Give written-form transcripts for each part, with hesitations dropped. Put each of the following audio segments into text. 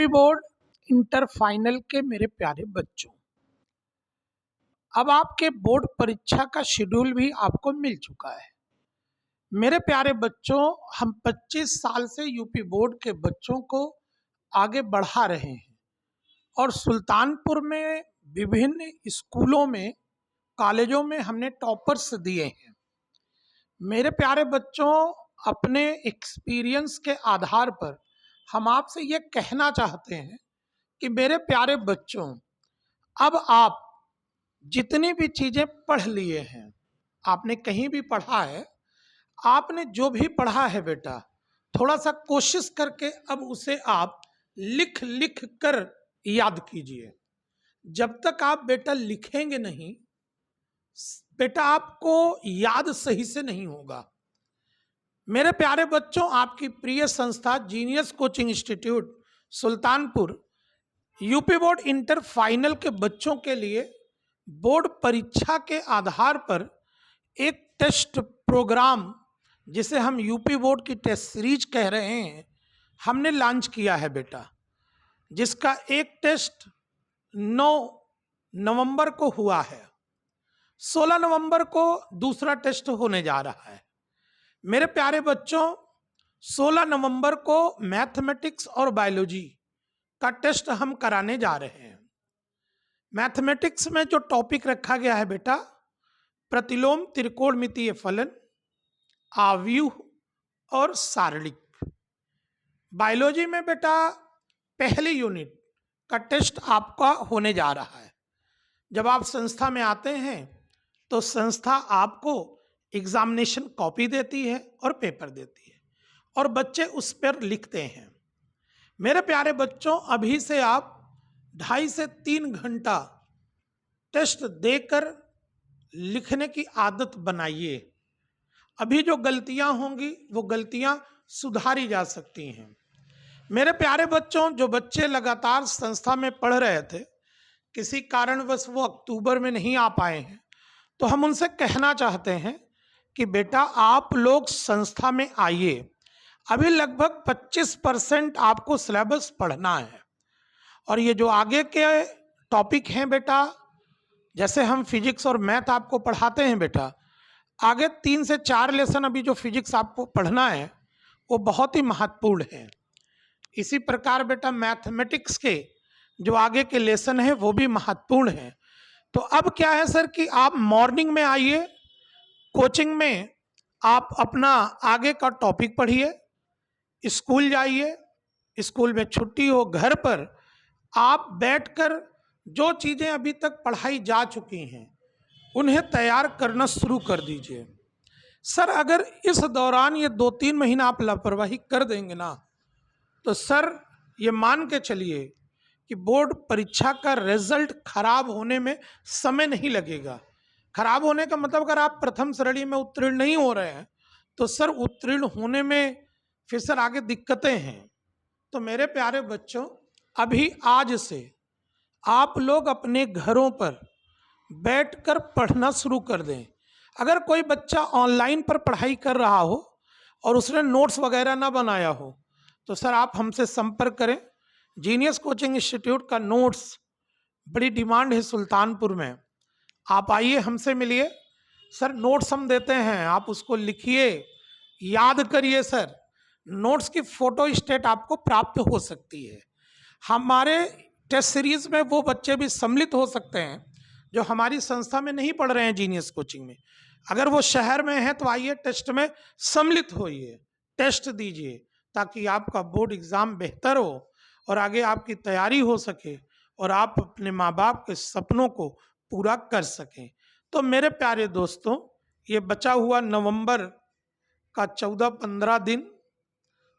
UP board inter final के मेरे प्यारे बच्चों, अब आपके बोर्ड परीक्षा का शेड्यूल भी आपको मिल चुका है। मेरे प्यारे बच्चों, हम 25 साल से यूपी बोर्ड के बच्चों को आगे बढ़ा रहे हैं और सुल्तानपुर में विभिन्न स्कूलों में, कॉलेजों में हमने टॉपर्स दिए हैं। मेरे प्यारे बच्चों, अपने एक्सपीरियंस के आधार पर हम आपसे ये कहना चाहते हैं कि मेरे प्यारे बच्चों, अब आप जितनी भी चीज़ें पढ़ लिए हैं, आपने कहीं भी पढ़ा है, आपने जो भी पढ़ा है बेटा, थोड़ा सा कोशिश करके अब उसे आप लिख लिख कर याद कीजिए। जब तक आप बेटा लिखेंगे नहीं, बेटा आपको याद सही से नहीं होगा। मेरे प्यारे बच्चों, आपकी प्रिय संस्था genius coaching institute Sultanpur UP board inter final के बच्चों के लिए बोर्ड परीक्षा के आधार पर एक टेस्ट प्रोग्राम, जिसे हम यूपी बोर्ड की टेस्ट सीरीज कह रहे हैं, हमने लॉन्च किया है बेटा, जिसका एक टेस्ट 9 नवंबर को हुआ है। 16 नवंबर को दूसरा टेस्ट होने जा रहा है। मेरे प्यारे बच्चों, 16 नवंबर को मैथमेटिक्स और बायोलॉजी का टेस्ट हम कराने जा रहे हैं। मैथमेटिक्स में जो टॉपिक रखा गया है बेटा, प्रतिलोम त्रिकोणमितीय फलन, आव्यूह और सारणिक। बायोलॉजी में बेटा पहली यूनिट का टेस्ट आपका होने जा रहा है। जब आप संस्था में आते हैं तो संस्था आपको एग्जामिनेशन कॉपी देती है और पेपर देती है और बच्चे उस पर लिखते हैं। मेरे प्यारे बच्चों, अभी से आप 2.5 से 3 घंटा टेस्ट देकर लिखने की आदत बनाइए। अभी जो गलतियां होंगी वो गलतियां सुधारी जा सकती हैं। मेरे प्यारे बच्चों, जो बच्चे लगातार संस्था में पढ़ रहे थे, किसी कारणवश वो अक्टूबर में नहीं आ पाए हैं, तो हम उनसे कहना चाहते हैं कि बेटा आप लोग संस्था में आइए। अभी लगभग 25% आपको सिलेबस पढ़ना है और ये जो आगे के टॉपिक हैं बेटा, जैसे हम फिजिक्स और मैथ आपको पढ़ाते हैं बेटा, आगे 3 से 4 लेसन अभी जो फिजिक्स आपको पढ़ना है वो बहुत ही महत्वपूर्ण है। इसी प्रकार बेटा मैथमेटिक्स के जो आगे के लेसन है वो भी महत्वपूर्ण है। तो अब क्या है सर कि आप मॉर्निंग में आइए, कोचिंग में आप अपना आगे का टॉपिक पढ़िए, स्कूल जाइए, स्कूल में छुट्टी हो, घर पर आप बैठकर जो चीज़ें अभी तक पढ़ाई जा चुकी हैं उन्हें तैयार करना शुरू कर दीजिए। सर अगर इस दौरान ये 2-3 महीना आप लापरवाही कर देंगे ना, तो सर ये मान के चलिए कि बोर्ड परीक्षा का रिजल्ट खराब होने में समय नहीं लगेगा। खराब होने का मतलब अगर आप प्रथम श्रेणी में उत्तीर्ण नहीं हो रहे हैं तो सर उत्तीर्ण होने में फिर सर आगे दिक्कतें हैं। तो मेरे प्यारे बच्चों, अभी आज से आप लोग अपने घरों पर बैठकर पढ़ना शुरू कर दें। अगर कोई बच्चा ऑनलाइन पर पढ़ाई कर रहा हो और उसने नोट्स वगैरह ना बनाया हो तो सर आप हमसे संपर्क करें। जीनियस कोचिंग इंस्टीट्यूट का नोट्स बड़ी डिमांड है सुल्तानपुर में। आप आइए, हमसे मिलिए। सर नोट्स हम देते हैं, आप उसको लिखिए, याद करिए। सर नोट्स की फ़ोटो स्टेट आपको प्राप्त हो सकती है। हमारे टेस्ट सीरीज़ में वो बच्चे भी सम्मिलित हो सकते हैं जो हमारी संस्था में नहीं पढ़ रहे हैं जीनियस कोचिंग में। अगर वो शहर में है तो आइए, टेस्ट में सम्मिलित होइए, टेस्ट दीजिए, ताकि आपका बोर्ड एग्ज़ाम बेहतर हो और आगे आपकी तैयारी हो सके और आप अपने माँ बाप के सपनों को पूरा कर सकें। तो मेरे प्यारे दोस्तों, ये बचा हुआ नवंबर का 14-15 दिन,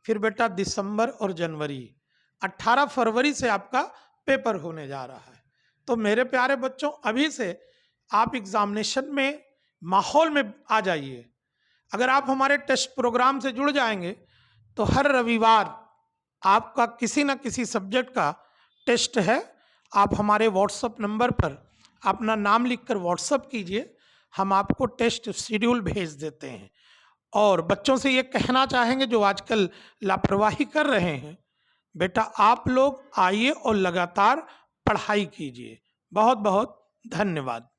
फिर बेटा दिसंबर और जनवरी, 18 फरवरी से आपका पेपर होने जा रहा है। तो मेरे प्यारे बच्चों, अभी से आप एग्जामिनेशन में माहौल में आ जाइए। अगर आप हमारे टेस्ट प्रोग्राम से जुड़ जाएंगे तो हर रविवार आपका किसी न किसी सब्जेक्ट का टेस्ट है। आप हमारे व्हाट्सएप नंबर पर अपना नाम लिखकर व्हाट्सएप कीजिए, हम आपको टेस्ट शेड्यूल भेज देते हैं। और बच्चों से ये कहना चाहेंगे जो आजकल लापरवाही कर रहे हैं, बेटा आप लोग आइए और लगातार पढ़ाई कीजिए। बहुत बहुत धन्यवाद।